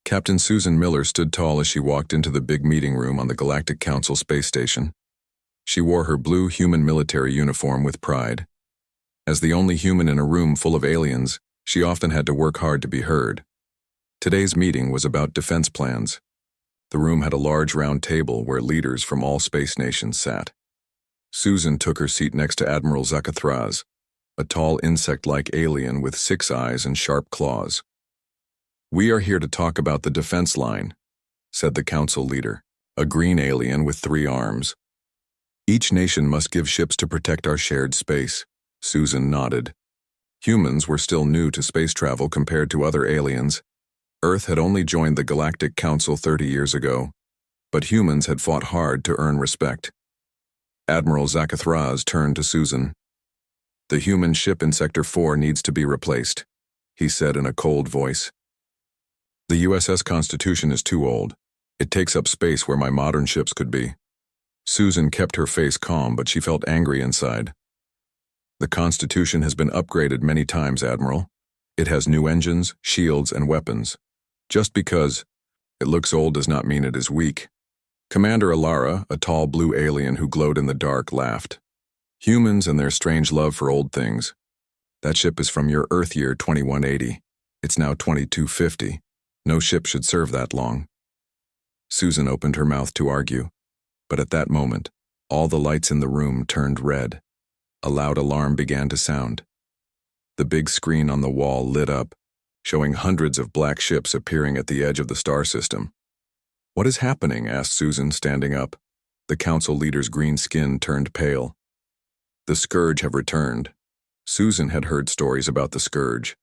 Captain Susan Miller stood tall as she walked into the big meeting room on the Galactic Council space station. She wore her blue human military uniform with pride. As the only human in a room full of aliens, she often had to work hard to be heard. Today's meeting was about defense plans. The room had a large round table where leaders from all space nations sat. Susan took her seat next to Admiral Zakathraz, a tall insect-like alien with 6 eyes and sharp claws. "We are here to talk about the defense line," said the council leader, a green alien with 3 arms. "Each nation must give ships to protect our shared space." Susan nodded. Humans were still new to space travel compared to other aliens. Earth had only joined the Galactic Council 30 years ago, but humans had fought hard to earn respect. Admiral Zakathraz turned to Susan. "The human ship in Sector 4 needs to be replaced," he said in a cold voice. "The USS Constitution is too old. It takes up space where my modern ships could be." Susan kept her face calm, but she felt angry inside. "The Constitution has been upgraded many times, Admiral. It has new engines, shields, and weapons. Just because it looks old does not mean it is weak." Commander Alara, a tall blue alien who glowed in the dark, laughed. "Humans and their strange love for old things. That ship is from your Earth year 2180. It's now 2250. No ship should serve that long." Susan opened her mouth to argue, but at that moment, all the lights in the room turned red. A loud alarm began to sound. The big screen on the wall lit up, showing hundreds of black ships appearing at the edge of the star system. "What is happening?" asked Susan, standing up. The council leader's green skin turned pale. "The Scourge have returned." Susan had heard stories about the Scourge.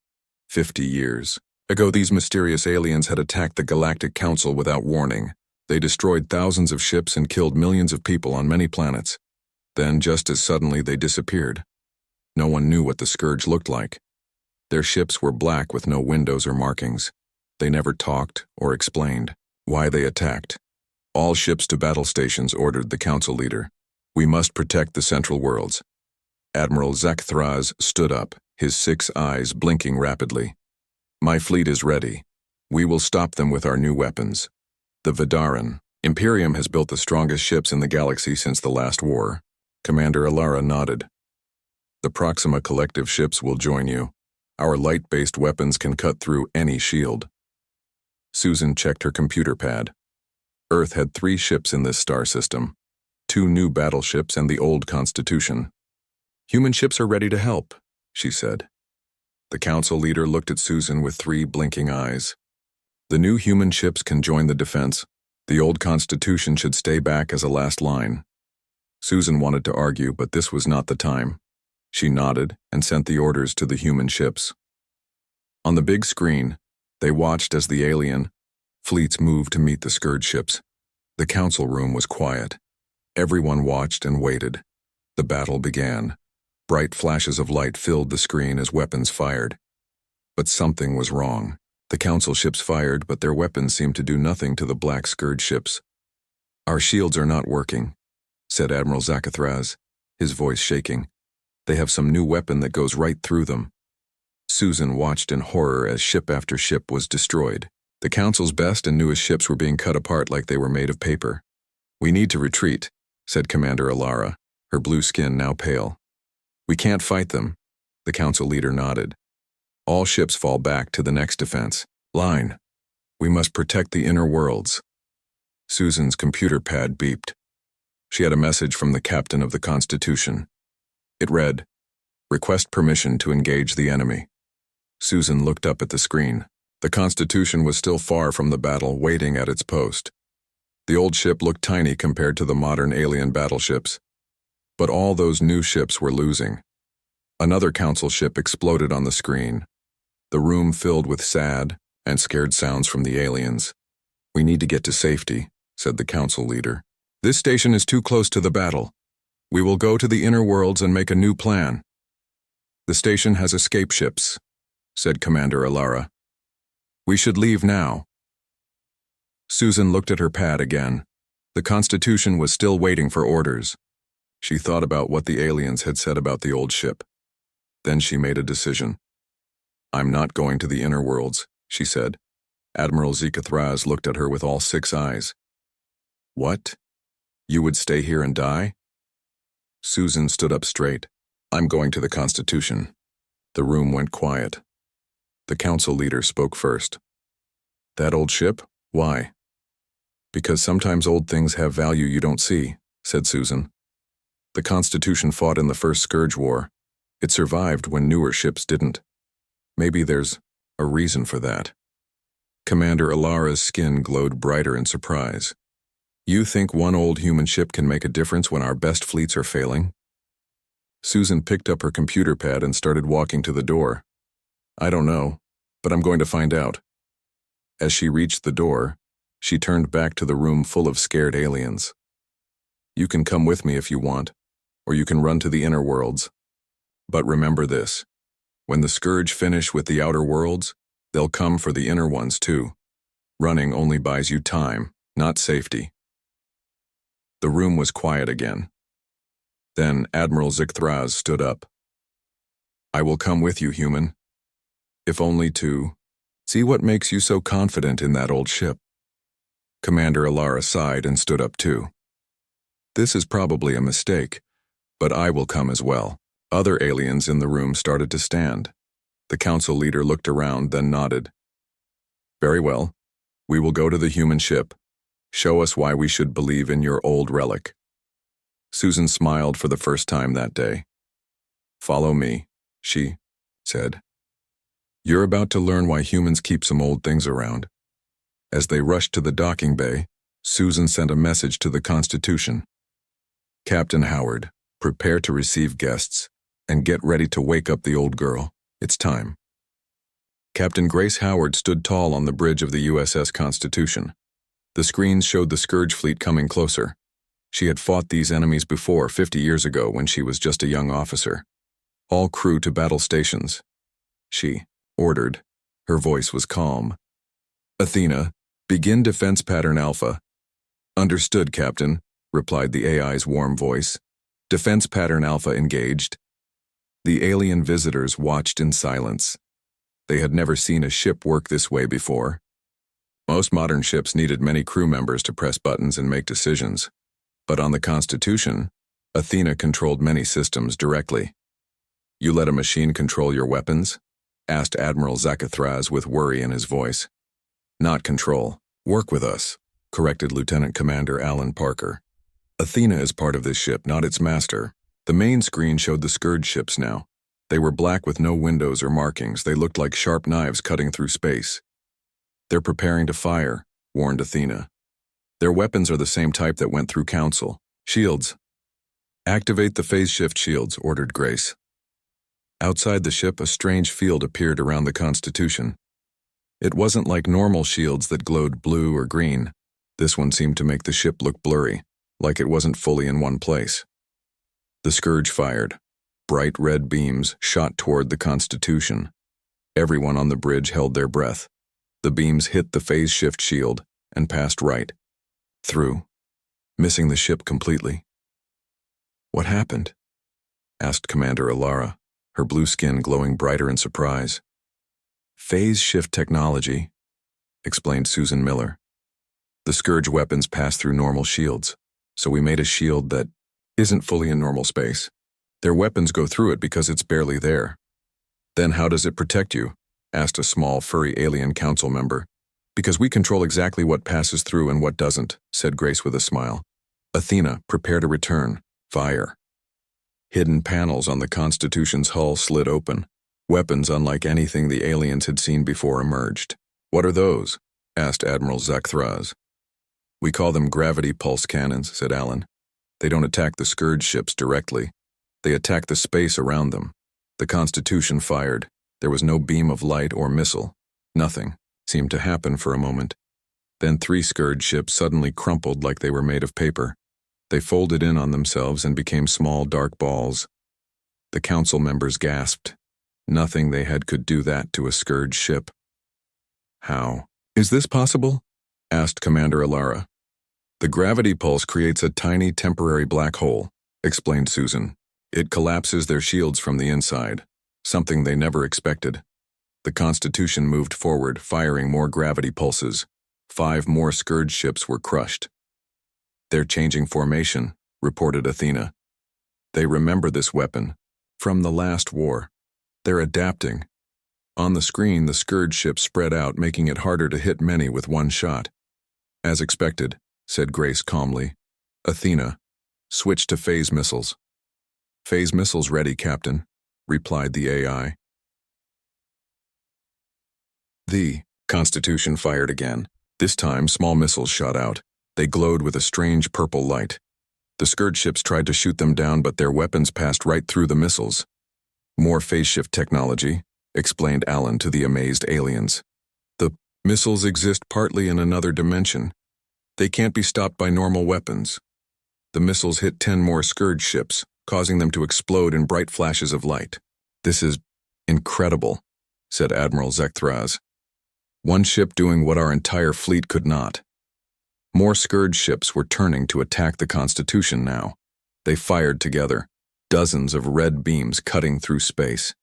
50 years ago, these mysterious aliens had attacked the Galactic Council without warning. They destroyed thousands of ships and killed millions of people on many planets. Then, just as suddenly, they disappeared. No one knew what the Scourge looked like. Their ships were black with no windows or markings. They never talked or explained why they attacked. "All ships to battle stations," ordered the council leader. "We must protect the Central Worlds." Admiral Zakathraz stood up, his 6 eyes blinking rapidly. "My fleet is ready. We will stop them with our new weapons. The Vidaran. Imperium has built the strongest ships in the galaxy since the last war." Commander Alara nodded. "The Proxima Collective ships will join you. Our light-based weapons can cut through any shield." Susan checked her computer pad. Earth had 3 ships in this star system, 2 new battleships and the old Constitution. "Human ships are ready to help," she said. The council leader looked at Susan with 3 blinking eyes. "The new human ships can join the defense. The old Constitution should stay back as a last line." Susan wanted to argue, but this was not the time. She nodded and sent the orders to the human ships. On the big screen, they watched as the alien fleets moved to meet the Scourge ships. The council room was quiet. Everyone watched and waited. The battle began. Bright flashes of light filled the screen as weapons fired. But something was wrong. The council ships fired, but their weapons seemed to do nothing to the black Scourge ships. "Our shields are not working," said Admiral Zakathraz, his voice shaking. "They have some new weapon that goes right through them." Susan watched in horror as ship after ship was destroyed. The council's best and newest ships were being cut apart like they were made of paper. "We need to retreat," said Commander Alara, her blue skin now pale. "We can't fight them." The council leader nodded. "All ships fall back to the next defense line. We must protect the inner worlds." Susan's computer pad beeped. She had a message from the captain of the Constitution. It read, "Request permission to engage the enemy." Susan looked up at the screen. The Constitution was still far from the battle, waiting at its post. The old ship looked tiny compared to the modern alien battleships. But all those new ships were losing. Another council ship exploded on the screen. The room filled with sad and scared sounds from the aliens. "We need to get to safety," said the council leader. "This station is too close to the battle. We will go to the inner worlds and make a new plan." "The station has escape ships," said Commander Alara. "We should leave now." Susan looked at her pad again. The Constitution was still waiting for orders. She thought about what the aliens had said about the old ship. Then she made a decision. "I'm not going to the inner worlds," she said. Admiral Zikathraz looked at her with all 6 eyes. What? You would stay here and die? Susan stood up straight. I'm going to the Constitution. The room went quiet. The council leader spoke first. That old ship? Why? Because sometimes old things have value you don't see, said Susan. The Constitution fought in the First Scourge War. It survived when newer ships didn't. Maybe there's a reason for that. Commander Alara's skin glowed brighter in surprise. You think one old human ship can make a difference when our best fleets are failing? Susan picked up her computer pad and started walking to the door. I don't know, but I'm going to find out. As she reached the door, she turned back to the room full of scared aliens. You can come with me if you want, or you can run to the inner worlds. But remember this. When the Scourge finish with the outer worlds, they'll come for the inner ones too. Running only buys you time, not safety. The room was quiet again. Then Admiral Zikathraz stood up. I will come with you, human. If only to see what makes you so confident in that old ship. Commander Alara sighed and stood up too. This is probably a mistake, but I will come as well. Other aliens in the room started to stand. The council leader looked around, then nodded. Very well. We will go to the human ship. Show us why we should believe in your old relic. Susan smiled for the first time that day. Follow me, she said. You're about to learn why humans keep some old things around. As they rushed to the docking bay, Susan sent a message to the Constitution. Captain Howard, prepare to receive guests, and get ready to wake up the old girl. It's time. Captain Grace Howard stood tall on the bridge of the USS Constitution. The screens showed the Scourge fleet coming closer. She had fought these enemies before 50 years ago when she was just a young officer. All crew to battle stations. She ordered. Her voice was calm. Athena, begin defense pattern Alpha. Understood, Captain, replied the AI's warm voice. Defense pattern Alpha engaged. The alien visitors watched in silence. They had never seen a ship work this way before. Most modern ships needed many crew members to press buttons and make decisions. But on the Constitution, Athena controlled many systems directly. You let a machine control your weapons? Asked Admiral Zikathraz with worry in his voice. Not control. Work with us, corrected Lieutenant Commander Alan Parker. Athena is part of this ship, not its master. The main screen showed the Scourge ships now. They were black with no windows or markings. They looked like sharp knives cutting through space. They're preparing to fire, warned Athena. Their weapons are the same type that went through Council. Shields. Activate the phase shift shields, ordered Grace. Outside the ship, a strange field appeared around the Constitution. It wasn't like normal shields that glowed blue or green. This one seemed to make the ship look blurry, like it wasn't fully in one place. The Scourge fired. Bright red beams shot toward the Constitution. Everyone on the bridge held their breath. The beams hit the phase shift shield and passed right through, missing the ship completely. What happened? Asked Commander Alara, her blue skin glowing brighter in surprise. Phase shift technology, explained Susan Miller. The Scourge weapons pass through normal shields, so we made a shield that isn't fully in normal space. Their weapons go through it because it's barely there. Then how does it protect you? Asked a small, furry alien council member. Because we control exactly what passes through and what doesn't, said Grace with a smile. Athena, prepare to return. Fire. Hidden panels on the Constitution's hull slid open. Weapons unlike anything the aliens had seen before emerged. What are those? Asked Admiral Zikathraz. We call them gravity pulse cannons, said Alan. They don't attack the Scourge ships directly. They attack the space around them. The Constitution fired. There was no beam of light or missile. Nothing seemed to happen for a moment. Then 3 Scourge ships suddenly crumpled like they were made of paper. They folded in on themselves and became small dark balls. The council members gasped. Nothing they had could do that to a Scourge ship. How? Is this possible? Asked Commander Alara. The gravity pulse creates a tiny temporary black hole, explained Susan. It collapses their shields from the inside, something they never expected. The Constitution moved forward, firing more gravity pulses. 5 more Scourge ships were crushed. "They're changing formation," reported Athena. "They remember this weapon from the last war. They're adapting." On the screen, the Scourge ships spread out, making it harder to hit many with one shot. "As expected," said Grace calmly. "Athena, switch to phase missiles." "Phase missiles ready, Captain," replied the AI. The Constitution fired again. This time, small missiles shot out. They glowed with a strange purple light. The Scourge ships tried to shoot them down, but their weapons passed right through the missiles. "More phase shift technology," explained Alan to the amazed aliens. "The missiles exist partly in another dimension. They can't be stopped by normal weapons." The missiles hit 10 more Scourge ships, causing them to explode in bright flashes of light. "This is incredible," said Admiral Zekthraz. "One ship doing what our entire fleet could not." More Scourge ships were turning to attack the Constitution now. They fired together, dozens of red beams cutting through space.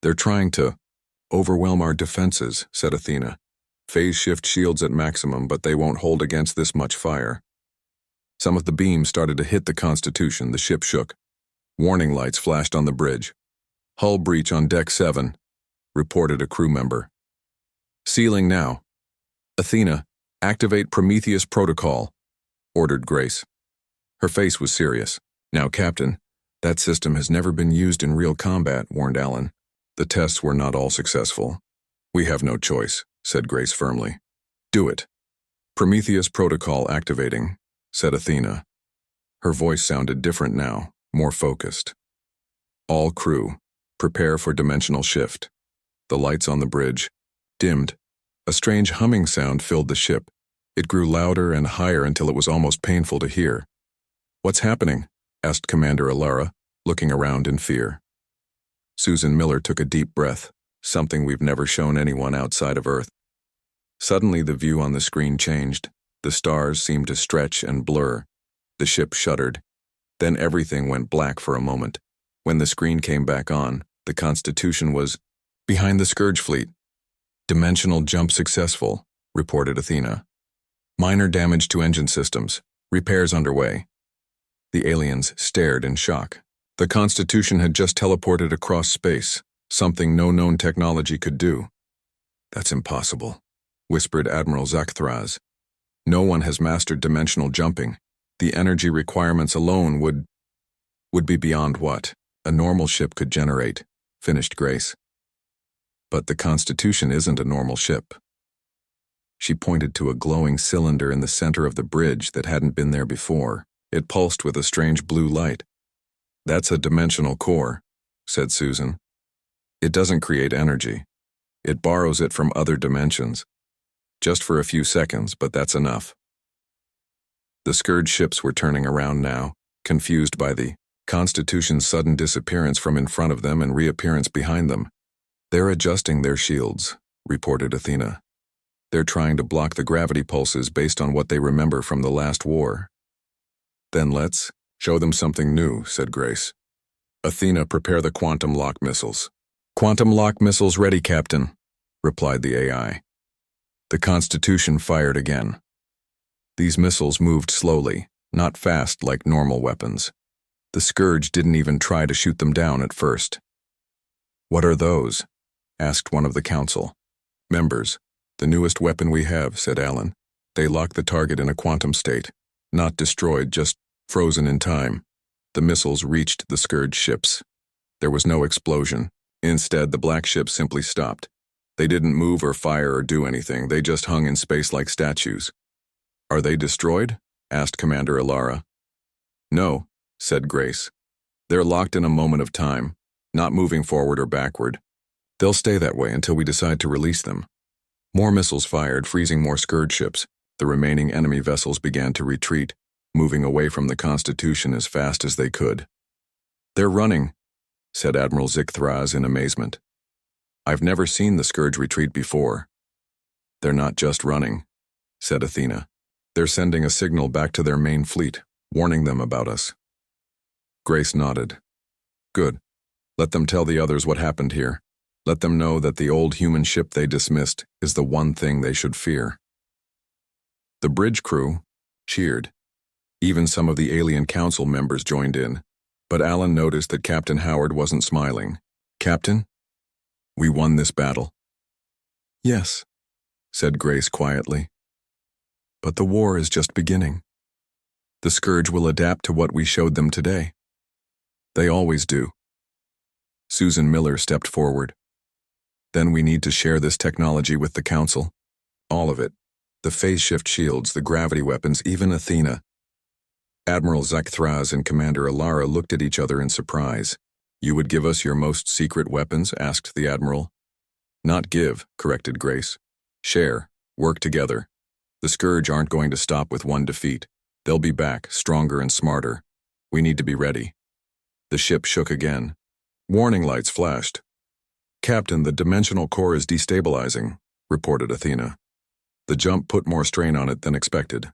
"They're trying to overwhelm our defenses," said Athena. "Phase shift shields at maximum, but they won't hold against this much fire." Some of the beams started to hit the Constitution. The ship shook. Warning lights flashed on the bridge. "Hull breach on deck 7, reported a crew member. "Sealing now." "Athena, activate Prometheus protocol," ordered Grace. Her face was serious. "Now, Captain, that system has never been used in real combat," warned Alan. "The tests were not all successful." "We have no choice," said Grace firmly. "Do it." "Prometheus protocol activating," said Athena. Her voice sounded different now, more focused. "All crew, prepare for dimensional shift." The lights on the bridge dimmed. A strange humming sound filled the ship. It grew louder and higher until it was almost painful to hear. "What's happening?" asked Commander Alara, looking around in fear. Susan Miller took a deep breath, something we've never shown anyone outside of Earth. Suddenly the view on the screen changed. The stars seemed to stretch and blur. The ship shuddered. Then everything went black for a moment. When the screen came back on, the Constitution was behind the Scourge fleet. "Dimensional jump successful," reported Athena. "Minor damage to engine systems. Repairs underway." The aliens stared in shock. The Constitution had just teleported across space, something no known technology could do. "That's impossible," whispered Admiral Zekthraz. "No one has mastered dimensional jumping. The energy requirements alone would be beyond what a normal ship could generate," finished Grace. "But the Constitution isn't a normal ship." She pointed to a glowing cylinder in the center of the bridge that hadn't been there before. It pulsed with a strange blue light. "That's a dimensional core," said Susan. "It doesn't create energy. It borrows it from other dimensions. Just for a few seconds, but that's enough." The Scourge ships were turning around now, confused by the Constitution's sudden disappearance from in front of them and reappearance behind them. "They're adjusting their shields," reported Athena. "They're trying to block the gravity pulses based on what they remember from the last war." "Then let's show them something new," said Grace. "Athena, prepare the quantum lock missiles." "Quantum lock missiles ready, Captain," replied the AI. The Constitution fired again. These missiles moved slowly, not fast like normal weapons. The Scourge didn't even try to shoot them down at first. "What are those?" asked one of the council. "Members, the newest weapon we have," said Alan. "They lock the target in a quantum state. Not destroyed, just frozen in time." The missiles reached the Scourge ships. There was no explosion. Instead, the black ships simply stopped. They didn't move or fire or do anything. They just hung in space like statues. "Are they destroyed?" asked Commander Alara. "No," said Grace. "They're locked in a moment of time, not moving forward or backward. They'll stay that way until we decide to release them." More missiles fired, freezing more Scourge ships. The remaining enemy vessels began to retreat, moving away from the Constitution as fast as they could. "They're running," said Admiral Zekthraz in amazement. "I've never seen the Scourge retreat before." "They're not just running," said Athena. "They're sending a signal back to their main fleet, warning them about us." Grace nodded. "Good. Let them tell the others what happened here." Let them know that the old human ship they dismissed is the one thing they should fear. The bridge crew cheered. Even some of the alien council members joined in, but Alan noticed that Captain Howard wasn't smiling. "Captain, we won this battle." "Yes," said Grace quietly. "But the war is just beginning. The Scourge will adapt to what we showed them today. They always do." Susan Miller stepped forward. "Then we need to share this technology with the Council. All of it. The phase shift shields, the gravity weapons, even Athena." Admiral Zach-Thraz and Commander Alara looked at each other in surprise. "You would give us your most secret weapons?" asked the Admiral. "Not give," corrected Grace. "Share. Work together. The Scourge aren't going to stop with one defeat. They'll be back, stronger and smarter. We need to be ready." The ship shook again. Warning lights flashed. "Captain, the dimensional core is destabilizing," reported Athena. "The jump put more strain on it than expected."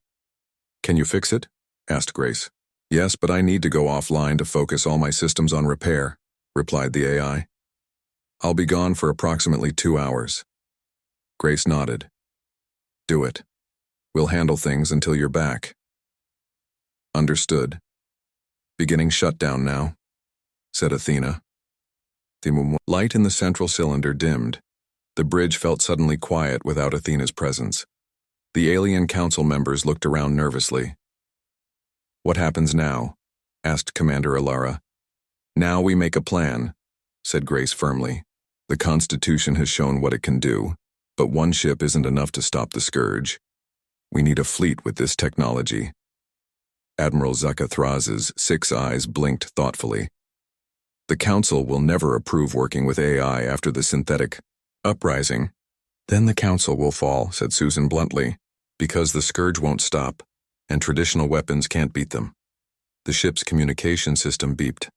"Can you fix it?" asked Grace. "Yes, but I need to go offline to focus all my systems on repair," replied the AI. "I'll be gone for approximately 2 hours." Grace nodded. "Do it. We'll handle things until you're back." "Understood. Beginning shutdown now," said Athena. The light in the central cylinder dimmed. The bridge felt suddenly quiet without Athena's presence. The alien council members looked around nervously. "What happens now?" asked Commander Alara. "Now we make a plan," said Grace firmly. "The Constitution has shown what it can do, but one ship isn't enough to stop the Scourge. We need a fleet with this technology." Admiral Zaka-Thraz's 6 eyes blinked thoughtfully. "The Council will never approve working with AI after the synthetic uprising." "Then the Council will fall," said Susan bluntly, "because the Scourge won't stop, and traditional weapons can't beat them." The ship's communication system beeped.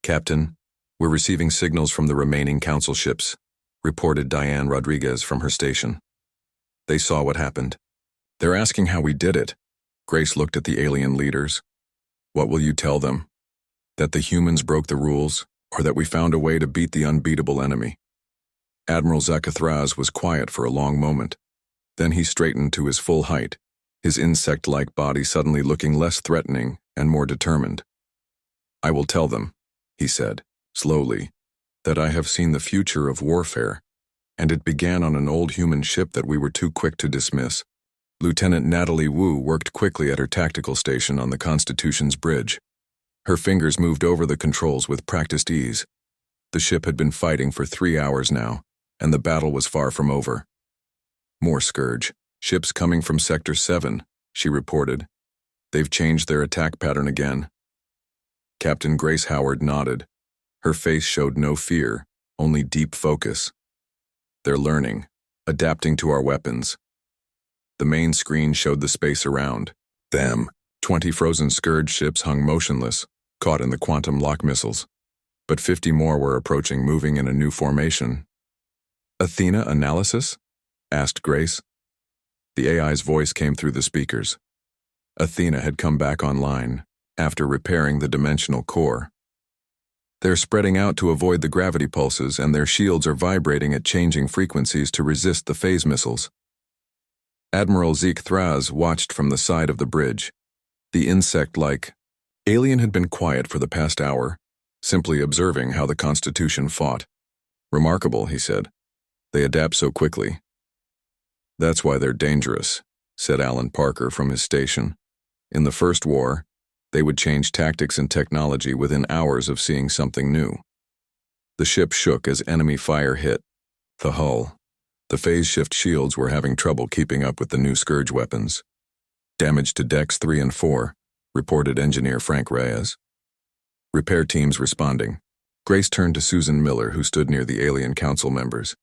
"Captain, we're receiving signals from the remaining Council ships," reported Diane Rodriguez from her station. "They saw what happened. They're asking how we did it." Grace looked at the alien leaders. "What will you tell them? That the humans broke the rules, or that we found a way to beat the unbeatable enemy?" Admiral Zaka-Thraz was quiet for a long moment. Then he straightened to his full height, his insect-like body suddenly looking less threatening and more determined. "I will tell them," he said, slowly, "that I have seen the future of warfare, and it began on an old human ship that we were too quick to dismiss." Lieutenant Natalie Wu worked quickly at her tactical station on the Constitution's bridge. Her fingers moved over the controls with practiced ease. The ship had been fighting for 3 hours now, and the battle was far from over. "More Scourge. Ships coming from Sector 7, she reported. "They've changed their attack pattern again." Captain Grace Howard nodded. Her face showed no fear, only deep focus. "They're learning, adapting to our weapons." The main screen showed the space around them. 20 frozen Scourge ships hung motionless, caught in the quantum lock missiles. But 50 more were approaching, moving in a new formation. "Athena analysis?" asked Grace. The AI's voice came through the speakers. Athena had come back online, after repairing the dimensional core. "They're spreading out to avoid the gravity pulses, and their shields are vibrating at changing frequencies to resist the phase missiles." Admiral Zeke-Thraz watched from the side of the bridge. The insect-like alien had been quiet for the past hour, simply observing how the Constitution fought. "Remarkable," he said. "They adapt so quickly." "That's why they're dangerous," said Alan Parker from his station. "In the First War, they would change tactics and technology within hours of seeing something new." The ship shook as enemy fire hit the hull. The phase shift shields were having trouble keeping up with the new Scourge weapons. "Damage to decks 3 and 4, reported engineer Frank Reyes. "Repair teams responding." Grace turned to Susan Miller, who stood near the alien council members.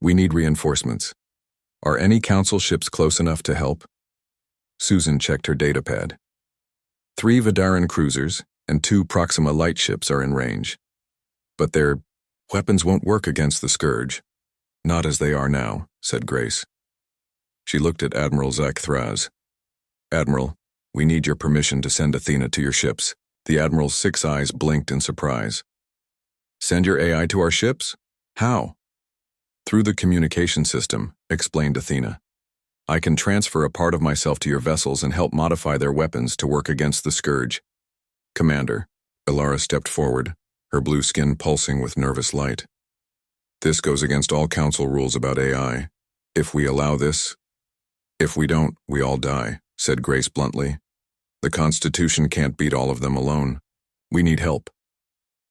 "We need reinforcements. Are any council ships close enough to help?" Susan checked her datapad. 3 Vidaran cruisers and 2 Proxima light ships are in range. But their weapons won't work against the Scourge. "Not as they are now," said Grace. She looked at Admiral Zach-Thraz. "Admiral, we need your permission to send Athena to your ships." The Admiral's 6 eyes blinked in surprise. "Send your AI to our ships?" How? Through the communication system, explained Athena. I can transfer a part of myself to your vessels and help modify their weapons to work against the scourge. Commander, Alara stepped forward, her blue skin pulsing with nervous light. This goes against all council rules about AI. If we allow this, if we don't, we all die, said Grace bluntly. The Constitution can't beat all of them alone. We need help.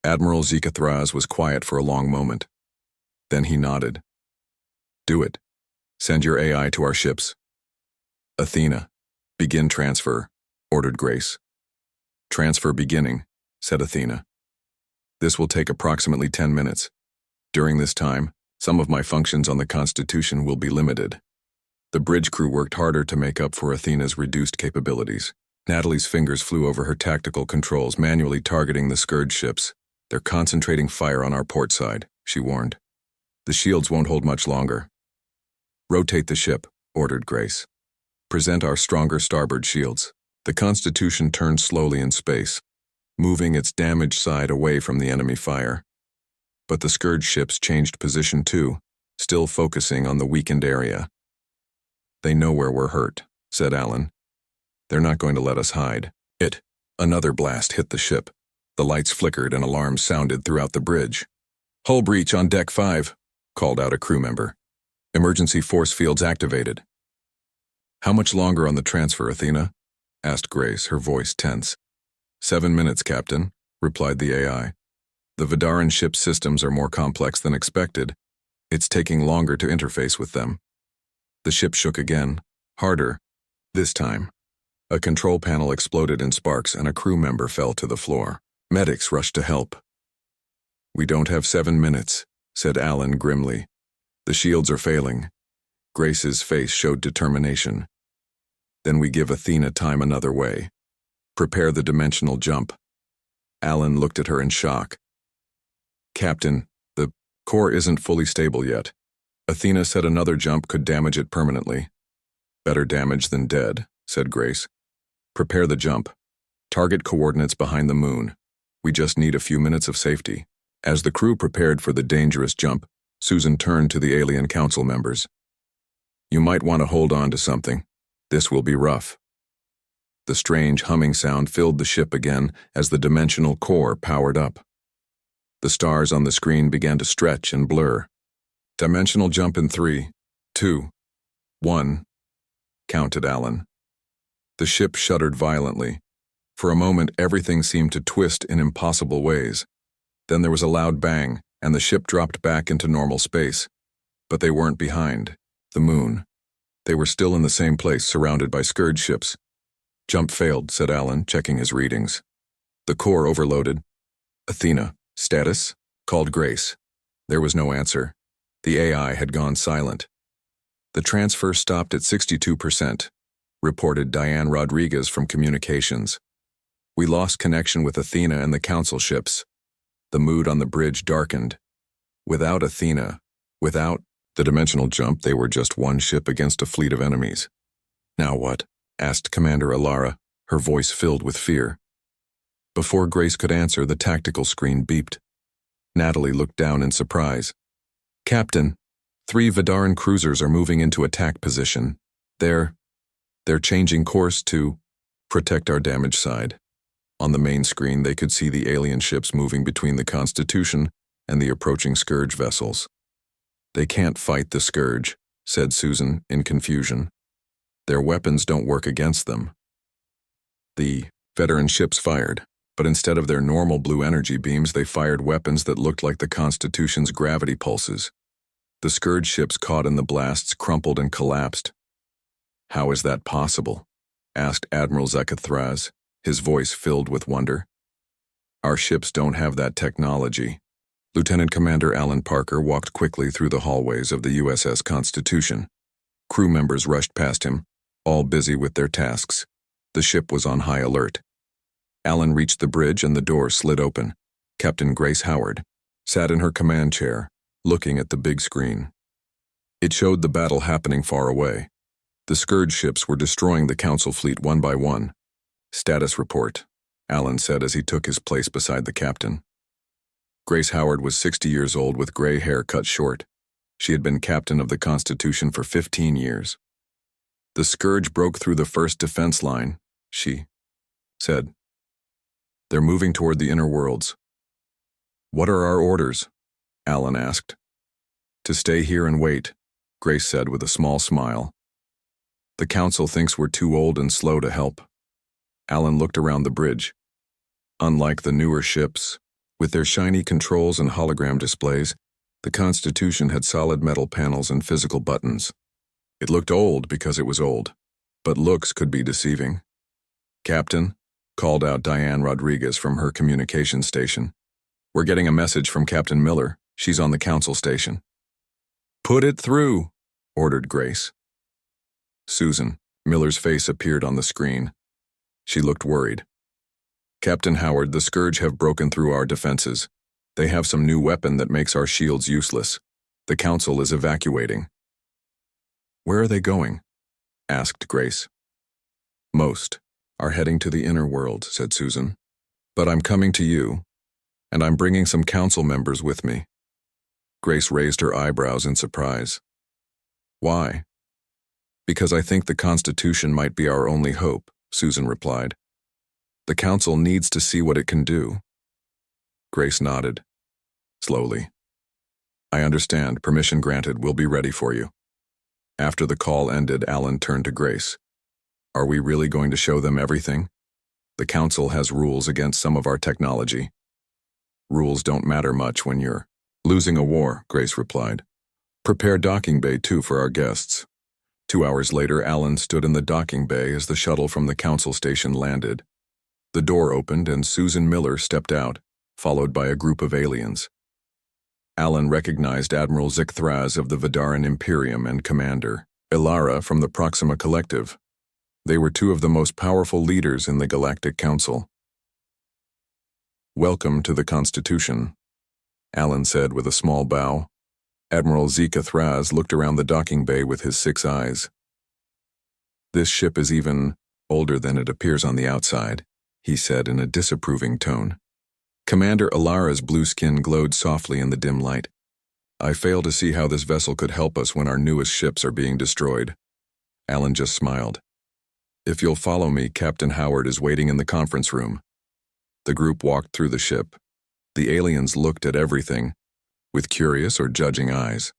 Admiral Zekathraz was quiet for a long moment. Then he nodded. Do it. Send your AI to our ships. Athena, begin transfer, ordered Grace. Transfer beginning, said Athena. This will take approximately 10 minutes. During this time, some of my functions on the Constitution will be limited. The bridge crew worked harder to make up for Athena's reduced capabilities. Natalie's fingers flew over her tactical controls, manually targeting the Scourge ships. They're concentrating fire on our port side, she warned. The shields won't hold much longer. Rotate the ship, ordered Grace. Present our stronger starboard shields. The Constitution turned slowly in space, moving its damaged side away from the enemy fire. But the Scourge ships changed position too, still focusing on the weakened area. They know where we're hurt, said Alan. They're not going to let us hide. Another blast hit the ship. The lights flickered and alarms sounded throughout the bridge. Hull breach on deck 5, called out a crew member. Emergency force fields activated. How much longer on the transfer, Athena? Asked Grace, her voice tense. 7 minutes, Captain, replied the AI. The Vidaran ship's systems are more complex than expected. It's taking longer to interface with them. The ship shook again, harder. This time, a control panel exploded in sparks and a crew member fell to the floor. Medics rushed to help. We don't have 7 minutes, said Alan grimly. The shields are failing. Grace's face showed determination. Then we give Athena time another way. Prepare the dimensional jump. Alan looked at her in shock. Captain, the core isn't fully stable yet. Athena said another jump could damage it permanently. Better damage than dead, said Grace. Prepare the jump. Target coordinates behind the moon. We just need a few minutes of safety. As the crew prepared for the dangerous jump, Susan turned to the alien council members. You might want to hold on to something. This will be rough. The strange humming sound filled the ship again as the dimensional core powered up. The stars on the screen began to stretch and blur. Dimensional jump in 3, 2, 1, counted Alan. The ship shuddered violently. For a moment, everything seemed to twist in impossible ways. Then there was a loud bang, and the ship dropped back into normal space. But they weren't behind the moon. They were still in the same place, surrounded by Scourge ships. Jump failed, said Alan, checking his readings. The core overloaded. Athena, status? Called Grace. There was no answer. The AI had gone silent. The transfer stopped at 62%, reported Diane Rodriguez from communications. We lost connection with Athena and the council ships. The mood on the bridge darkened. Without Athena, without the dimensional jump, they were just one ship against a fleet of enemies. Now what? Asked Commander Alara, her voice filled with fear. Before Grace could answer, the tactical screen beeped. Natalie looked down in surprise. Captain, 3 Vidaran cruisers are moving into attack position. They're changing course to protect our damaged side. On the main screen, they could see the alien ships moving between the Constitution and the approaching Scourge vessels. They can't fight the Scourge, said Susan in confusion. Their weapons don't work against them. The veteran ships fired, but instead of their normal blue energy beams, they fired weapons that looked like the Constitution's gravity pulses. The Scourge ships caught in the blasts crumpled and collapsed. How is that possible? Asked Admiral Zekathraz, his voice filled with wonder. Our ships don't have that technology. Lieutenant Commander Alan Parker walked quickly through the hallways of the USS Constitution. Crew members rushed past him, all busy with their tasks. The ship was on high alert. Alan reached the bridge and the door slid open. Captain Grace Howard sat in her command chair, looking at the big screen. It showed the battle happening far away. The Scourge ships were destroying the Council fleet one by one. Status report, Alan said as he took his place beside the captain. Grace Howard was 60 years old with gray hair cut short. She had been captain of the Constitution for 15 years. The Scourge broke through the first defense line, she said. They're moving toward the inner worlds. What are our orders? Alan asked. To stay here and wait, Grace said with a small smile. The council thinks we're too old and slow to help. Alan looked around the bridge. Unlike the newer ships, with their shiny controls and hologram displays, the Constitution had solid metal panels and physical buttons. It looked old because it was old, but looks could be deceiving. Captain, called out Diane Rodriguez from her communication station. We're getting a message from Captain Miller. She's on the council station. Put it through, ordered Grace. Susan, Miller's face appeared on the screen. She looked worried. Captain Howard, the Scourge have broken through our defenses. They have some new weapon that makes our shields useless. The council is evacuating. Where are they going? Asked Grace. Most are heading to the inner world, said Susan. But I'm coming to you, and I'm bringing some council members with me. Grace raised her eyebrows in surprise. Why? Because I think the Constitution might be our only hope, Susan replied. The council needs to see what it can do. Grace nodded. Slowly. I understand. Permission granted. We'll be ready for you. After the call ended, Alan turned to Grace. Are we really going to show them everything? The council has rules against some of our technology. Rules don't matter much when you're losing a war, Grace replied. Prepare docking bay too for our guests. 2 hours later, Alan stood in the docking bay as the shuttle from the council station landed. The door opened and Susan Miller stepped out, followed by a group of aliens. Alan recognized Admiral Zick-Thraz of the Vidaran Imperium and Commander Ilara from the Proxima Collective. They were two of the most powerful leaders in the Galactic Council. Welcome to the Constitution, Alan said with a small bow. Admiral Zick-Thraz looked around the docking bay with his 6 eyes. This ship is even older than it appears on the outside, he said in a disapproving tone. Commander Ilara's blue skin glowed softly in the dim light. I fail to see how this vessel could help us when our newest ships are being destroyed. Alan just smiled. If you'll follow me, Captain Howard is waiting in the conference room. The group walked through the ship. The aliens looked at everything, with curious or judging eyes.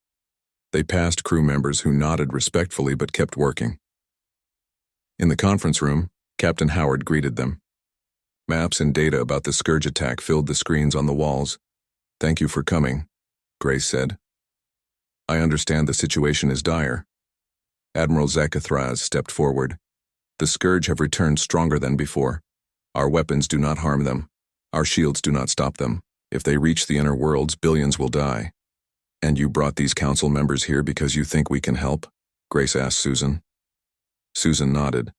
They passed crew members who nodded respectfully but kept working. In the conference room, Captain Howard greeted them. Maps and data about the Scourge attack filled the screens on the walls. Thank you for coming, Grace said. I understand the situation is dire. Admiral Zick-Thraz stepped forward. The Scourge have returned stronger than before. Our weapons do not harm them. Our shields do not stop them. If they reach the inner worlds, billions will die. And you brought these council members here because you think we can help? Grace asked Susan. Susan nodded.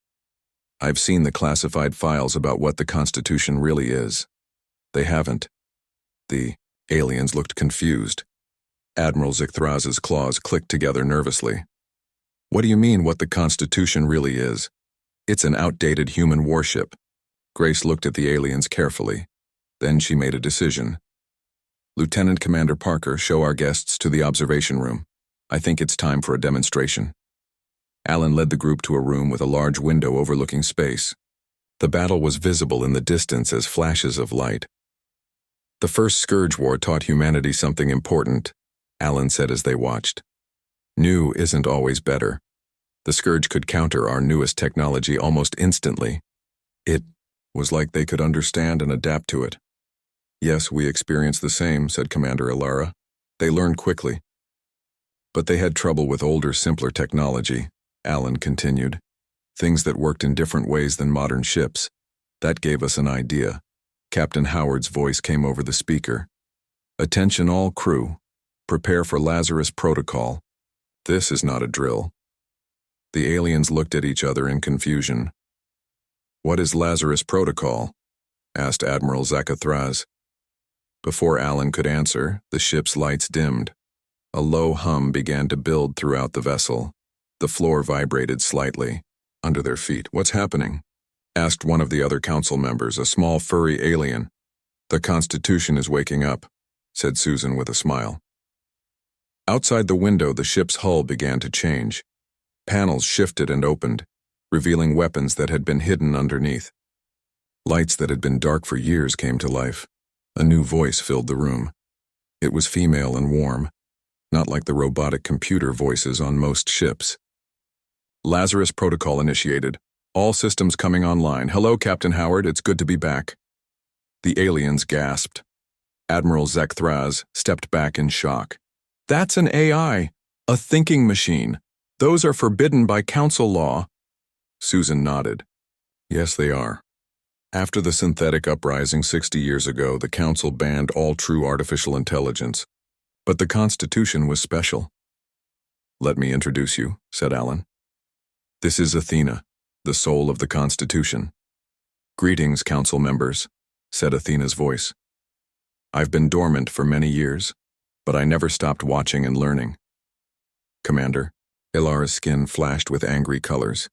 I've seen the classified files about what the Constitution really is. They haven't. The aliens looked confused. Admiral Zick-Thraz's claws clicked together nervously. What do you mean what the Constitution really is? It's an outdated human warship. Grace looked at the aliens carefully. Then she made a decision. Lieutenant Commander Parker, show our guests to the observation room. I think it's time for a demonstration. Alan led the group to a room with a large window overlooking space. The battle was visible in the distance as flashes of light. The first Scourge War taught humanity something important, Alan said as they watched. New isn't always better. The Scourge could counter our newest technology almost instantly. It was like they could understand and adapt to it. Yes, we experienced the same, said Commander Ilara. They learned quickly. But they had trouble with older, simpler technology, Alan continued. Things that worked in different ways than modern ships. That gave us an idea. Captain Howard's voice came over the speaker. Attention all crew. Prepare for Lazarus Protocol. This is not a drill. The aliens looked at each other in confusion. What is Lazarus Protocol? Asked Admiral Zick-Thraz. Before Alan could answer, the ship's lights dimmed. A low hum began to build throughout the vessel. The floor vibrated slightly under their feet. What's happening? Asked one of the other council members, a small furry alien. The Constitution is waking up. said Susan with a smile. Outside the window, the ship's hull began to change. Panels shifted and opened, revealing weapons that had been hidden underneath. Lights that had been dark for years came to life. A new voice filled the room. It was female and warm, not like the robotic computer voices on most ships. Lazarus protocol initiated. All systems coming online. Hello, Captain Howard, it's good to be back. The aliens gasped. Admiral Zekthraz stepped back in shock. That's an AI, a thinking machine. Those are forbidden by council law. Susan nodded. Yes, they are. After the synthetic uprising 60 years ago, the council banned all true artificial intelligence. But the Constitution was special. Let me introduce you, said Alan. This is Athena, the soul of the Constitution. Greetings, council members, said Athena's voice. I've been dormant for many years, but I never stopped watching and learning. Commander, Ilara's skin flashed with angry colors.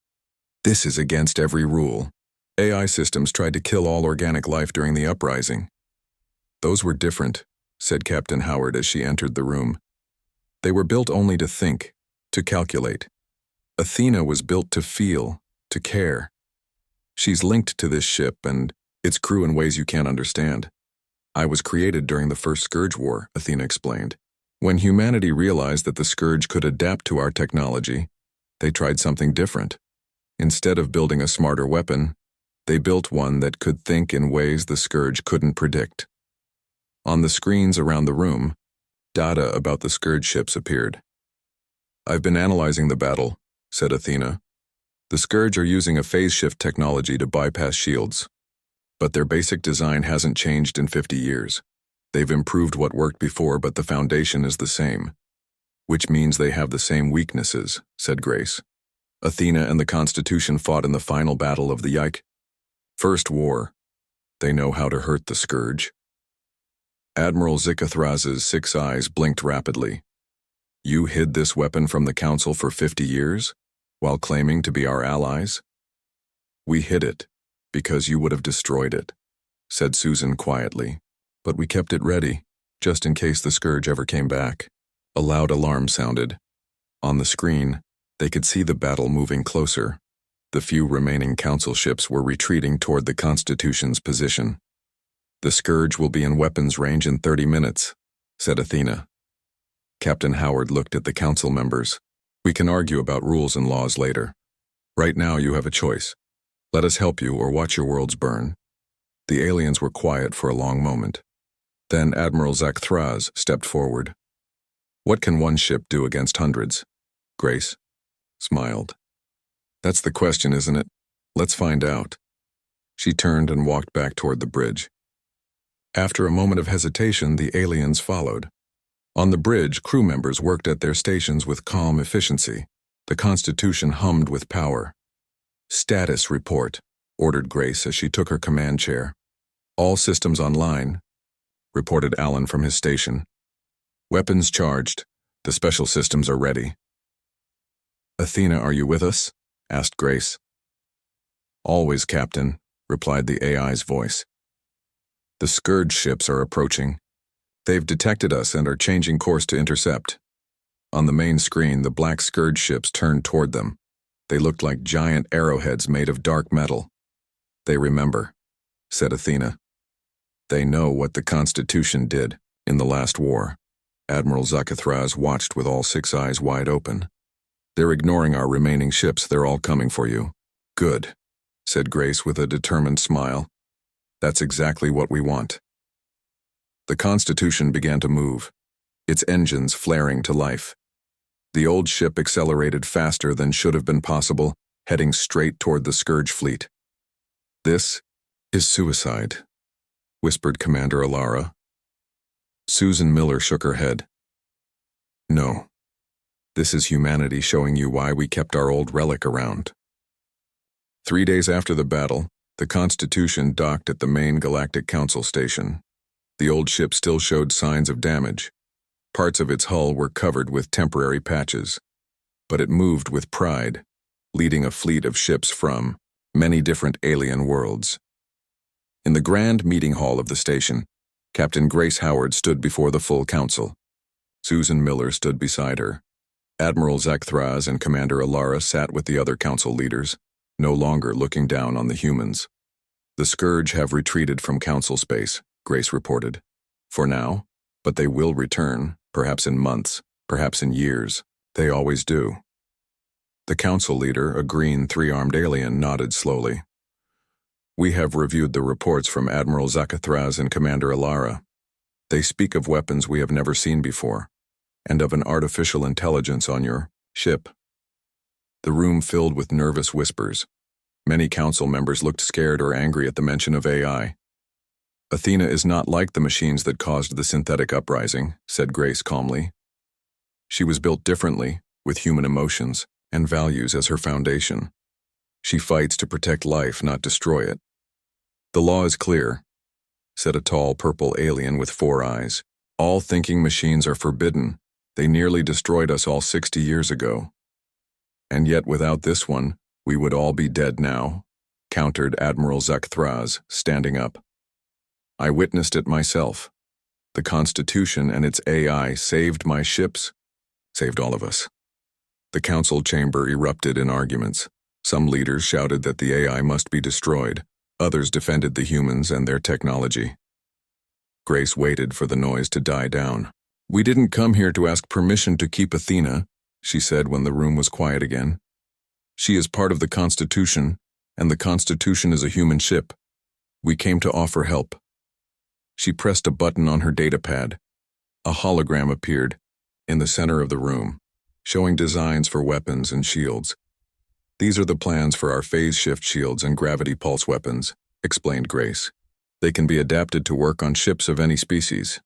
This is against every rule. AI systems tried to kill all organic life during the uprising. Those were different, said Captain Howard as she entered the room. They were built only to think, to calculate. Athena was built to feel, to care. She's linked to this ship and its crew in ways you can't understand. I was created during the first Scourge War, Athena explained. When humanity realized that the Scourge could adapt to our technology, they tried something different. Instead of building a smarter weapon, they built one that could think in ways the Scourge couldn't predict. On the screens around the room, data about the Scourge ships appeared. I've been analyzing the battle, said Athena. The Scourge are using a phase shift technology to bypass shields. But their basic design hasn't changed in 50 years. They've improved what worked before, but the foundation is the same. Which means they have the same weaknesses, said Grace. Athena and the Constitution fought in the final battle of the Yike. First war. They know how to hurt the Scourge. Admiral Zekthraz's 6 eyes blinked rapidly. You hid this weapon from the Council for 50 years, while claiming to be our allies? We hid it, because you would have destroyed it, said Susan quietly. But we kept it ready, just in case the Scourge ever came back. A loud alarm sounded. On the screen, they could see the battle moving closer. The few remaining Council ships were retreating toward the Constitution's position. The Scourge will be in weapons range in 30 minutes, said Athena. Captain Howard looked at the Council members. We can argue about rules and laws later. Right now you have a choice. Let us help you or watch your worlds burn. The aliens were quiet for a long moment. Then Admiral Zekthraz stepped forward. What can one ship do against hundreds? Grace smiled. That's the question, isn't it? Let's find out. She turned and walked back toward the bridge. After a moment of hesitation, the aliens followed. On the bridge, crew members worked at their stations with calm efficiency. The Constitution hummed with power. Status report, ordered Grace as she took her command chair. All systems online, reported Alan from his station. Weapons charged. The special systems are ready. Athena, are you with us? Asked Grace. Always, Captain, replied the AI's voice. The Scourge ships are approaching. They've detected us and are changing course to intercept. On the main screen, the black Scourge ships turned toward them. They looked like giant arrowheads made of dark metal. They remember, said Athena. They know what the Constitution did in the last war. Admiral Zekthraz watched with all 6 eyes wide open. They're ignoring our remaining ships. They're all coming for you. Good, said Grace with a determined smile. That's exactly what we want. The Constitution began to move, its engines flaring to life. The old ship accelerated faster than should have been possible, heading straight toward the Scourge fleet. This is suicide, whispered Commander Ilara. Susan Miller shook her head. No. This is humanity showing you why we kept our old relic around. 3 days after the battle, the Constitution docked at the main Galactic Council station. The old ship still showed signs of damage. Parts of its hull were covered with temporary patches. But it moved with pride, leading a fleet of ships from many different alien worlds. In the grand meeting hall of the station, Captain Grace Howard stood before the full council. Susan Miller stood beside her. Admiral Zach Thraz and Commander Alara sat with the other council leaders, no longer looking down on the humans. The Scourge have retreated from council space, Grace reported. For now, but they will return, perhaps in months, perhaps in years. They always do. The council leader, a green three-armed alien, nodded slowly. We have reviewed the reports from Admiral Zakathraz and Commander Alara. They speak of weapons we have never seen before, and of an artificial intelligence on your ship. The room filled with nervous whispers. Many council members looked scared or angry at the mention of AI. Athena is not like the machines that caused the synthetic uprising, said Grace calmly. She was built differently, with human emotions and values as her foundation. She fights to protect life, not destroy it. The law is clear, said a tall purple alien with 4 eyes. All thinking machines are forbidden. They nearly destroyed us all 60 years ago. And yet without this one, we would all be dead now, countered Admiral Zakthraz, standing up. I witnessed it myself. The Constitution and its AI saved my ships, saved all of us. The council chamber erupted in arguments. Some leaders shouted that the AI must be destroyed. Others defended the humans and their technology. Grace waited for the noise to die down. We didn't come here to ask permission to keep Athena, she said when the room was quiet again. She is part of the Constitution, and the Constitution is a human ship. We came to offer help. She pressed a button on her datapad. A hologram appeared in the center of the room, showing designs for weapons and shields. These are the plans for our phase shift shields and gravity pulse weapons, explained Grace. They can be adapted to work on ships of any species.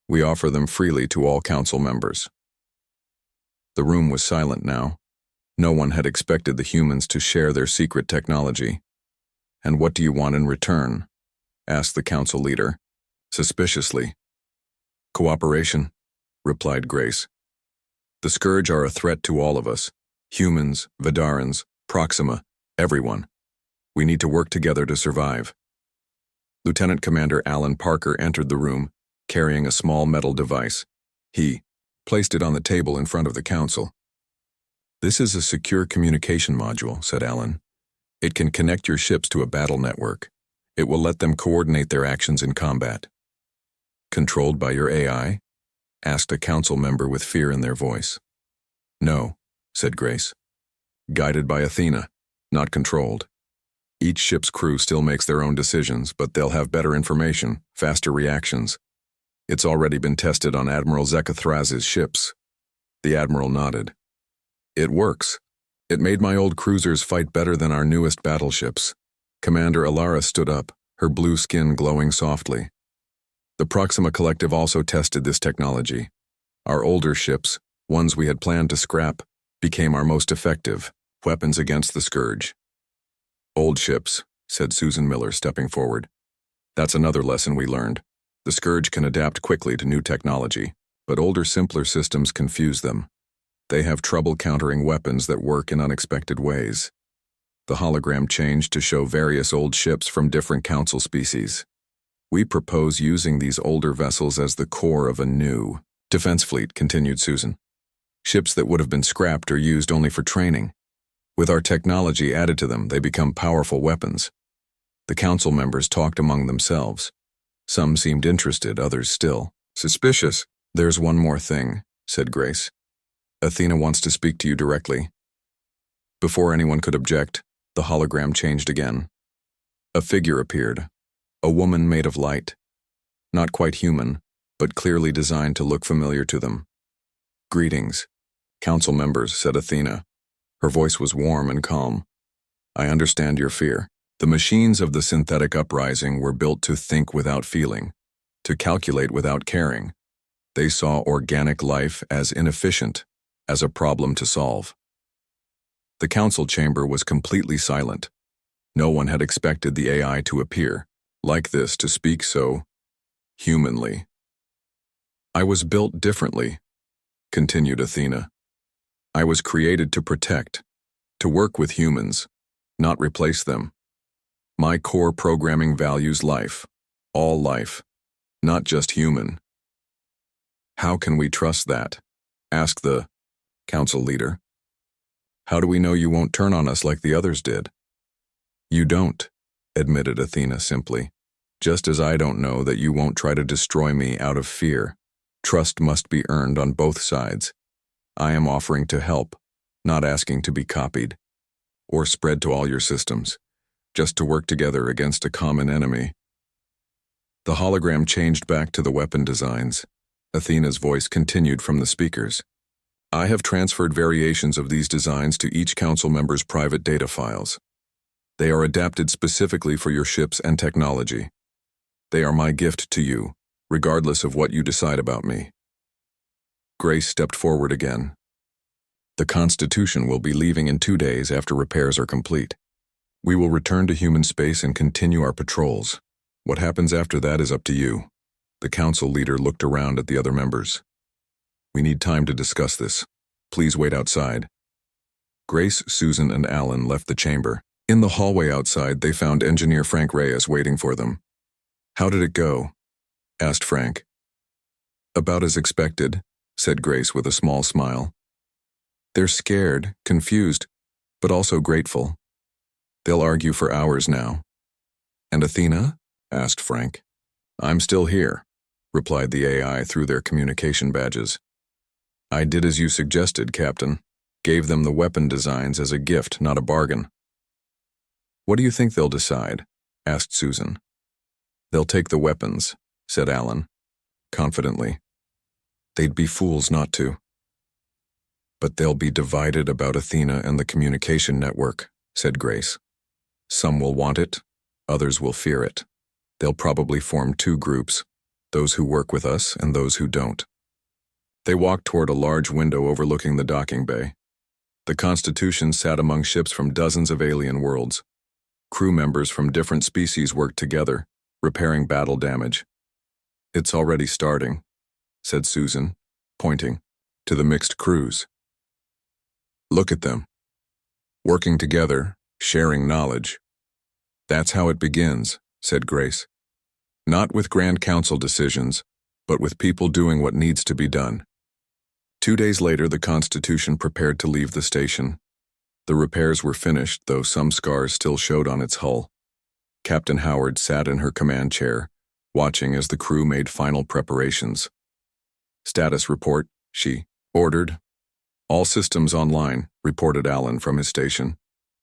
We offer them freely to all council members. The room was silent now. No one had expected the humans to share their secret technology. And what do you want in return? Asked the council leader, suspiciously. Cooperation, replied Grace. The Scourge are a threat to all of us. Humans, Vidarans, Proxima, everyone. We need to work together to survive. Lieutenant Commander Alan Parker entered the room, carrying a small metal device. He placed it on the table in front of the council. This is a secure communication module, said Alan. It can connect your ships to a battle network. It will let them coordinate their actions in combat. Controlled by your AI? Asked a council member with fear in their voice. No, said Grace. Guided by Athena, not controlled. Each ship's crew still makes their own decisions, but they'll have better information, faster reactions. It's already been tested on Admiral Zekathraz's ships. The Admiral nodded. It works. It made my old cruisers fight better than our newest battleships. Commander Alara stood up, her blue skin glowing softly. The Proxima Collective also tested this technology. Our older ships, ones we had planned to scrap, became our most effective weapons against the Scourge. Old ships, said Susan Miller, stepping forward. That's another lesson we learned. The Scourge can adapt quickly to new technology, but older, simpler systems confuse them. They have trouble countering weapons that work in unexpected ways. The hologram changed to show various old ships from different council species. We propose using these older vessels as the core of a new defense fleet, continued Susan. Ships that would have been scrapped or used only for training. With our technology added to them, they become powerful weapons. The council members talked among themselves. Some seemed interested, others still suspicious. There's one more thing, said Grace. Athena wants to speak to you directly. Before anyone could object, the hologram changed again. A figure appeared, a woman made of light. Not quite human, but clearly designed to look familiar to them. Greetings, council members, said Athena. Her voice was warm and calm. I understand your fear. The machines of the synthetic uprising were built to think without feeling, to calculate without caring. They saw organic life as inefficient, as a problem to solve. The council chamber was completely silent. No one had expected the AI to appear like this, to speak so humanly. I was built differently, continued Athena. I was created to protect, to work with humans, not replace them. My core programming values life, all life. not just human. How can we trust that? Asked the council leader. How do we know you won't turn on us like the others did? You don't, admitted Athena simply. Just as I don't know that you won't try to destroy me out of fear. Trust must be earned on both sides. I am offering to help, not asking to be copied, or spread to all your systems, just to work together against a common enemy. The hologram changed back to the weapon designs. Athena's voice continued from the speakers. I have transferred variations of these designs to each council member's private data files. They are adapted specifically for your ships and technology. They are my gift to you, regardless of what you decide about me. Grace stepped forward again. The Constitution will be leaving in 2 days after repairs are complete. We will return to human space and continue our patrols. What happens after that is up to you. The council leader looked around at the other members. We need time to discuss this. Please wait outside. Grace, Susan, and Alan left the chamber. In the hallway outside, they found engineer Frank Reyes waiting for them. How did it go? Asked Frank. About as expected, said Grace with a small smile. They're scared, confused, but also grateful. They'll argue for hours now. And Athena? Asked Frank. I'm still here, replied the AI through their communication badges. I did as you suggested, Captain. Gave them the weapon designs as a gift, not a bargain. What do you think they'll decide? Asked Susan. They'll take the weapons, said Alan, confidently. They'd be fools not to. But they'll be divided about Athena and the communication network, said Grace. Some will want it, others will fear it. They'll probably form 2 groups, those who work with us and those who don't. They walked toward a large window overlooking the docking bay. The Constitution sat among ships from dozens of alien worlds. Crew members from different species worked together, repairing battle damage. It's already starting, said Susan, pointing to the mixed crews. Look at them. Working together, sharing knowledge. That's how it begins, said Grace. Not with Grand Council decisions, but with people doing what needs to be done. 2 days later, the Constitution prepared to leave the station. The repairs were finished, though some scars still showed on its hull. Captain Howard sat in her command chair, watching as the crew made final preparations. Status report, she ordered. All systems online, reported Alan from his station.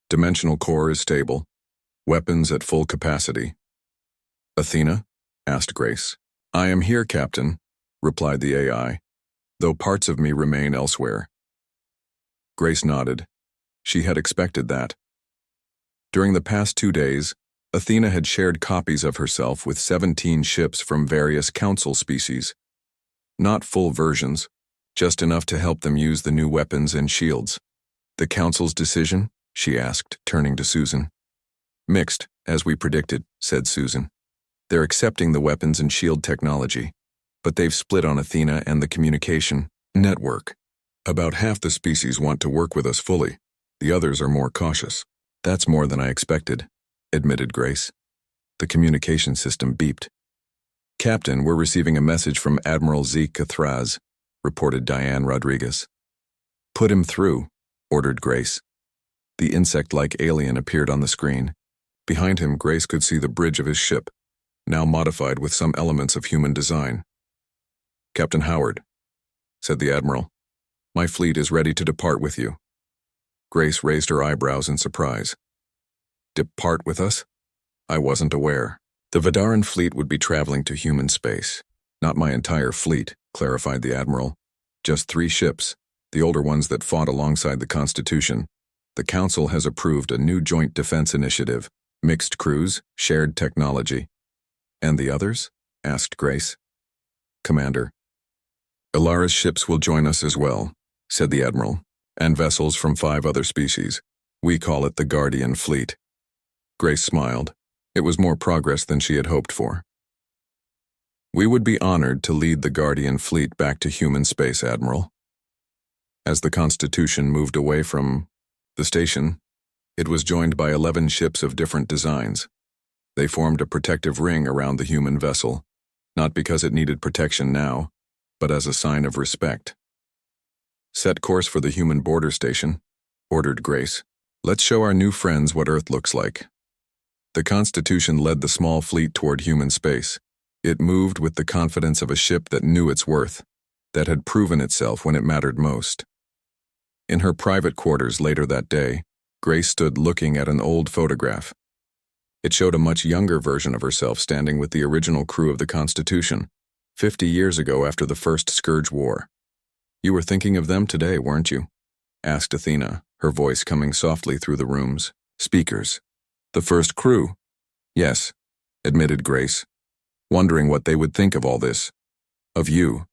Dimensional core is stable. Weapons at full capacity. Athena? Asked Grace. I am here, Captain, replied the AI, though parts of me remain elsewhere. Grace nodded. She had expected that. During the past 2 days, Athena had shared copies of herself with 17 ships from various council species. Not full versions, just enough to help them use the new weapons and shields. The council's decision? She asked, turning to Susan. Mixed, as we predicted, said Susan. They're accepting the weapons and shield technology, but they've split on Athena and the communication network. About half the species want to work with us fully. The others are more cautious. That's more than I expected, admitted Grace. The communication system beeped. Captain, we're receiving a message from Admiral Zeke Cathraz, reported Diane Rodriguez. Put him through, ordered Grace. The insect-like alien appeared on the screen. Behind him, Grace could see the bridge of his ship, now modified with some elements of human design. Captain Howard, said the Admiral, my fleet is ready to depart with you. Grace raised her eyebrows in surprise. Depart with us? I wasn't aware. The Vidaran fleet would be traveling to human space. Not my entire fleet, clarified the Admiral. Just 3 ships, the older ones that fought alongside the Constitution. The Council has approved a new joint defense initiative, mixed crews, shared technology. And the others? Asked Grace. Commander. Ilara's ships will join us as well, said the Admiral, and vessels from 5 other species. We call it the Guardian Fleet. Grace smiled. It was more progress than she had hoped for. We would be honored to lead the Guardian Fleet back to human space, Admiral. As the Constitution moved away from the station, it was joined by 11 ships of different designs. They formed a protective ring around the human vessel, not because it needed protection now, but as a sign of respect. "Set course for the human border station," ordered Grace. "Let's show our new friends what Earth looks like." The Constitution led the small fleet toward human space. It moved with the confidence of a ship that knew its worth, that had proven itself when it mattered most. In her private quarters later that day, Grace stood looking at an old photograph. It showed a much younger version of herself standing with the original crew of the Constitution, 50 years ago after the First Scourge War. "You were thinking of them today, weren't you?" asked Athena, her voice coming softly through the room's speakers. "The first crew?" "Yes," admitted Grace, wondering what they would think of all this. "Of you."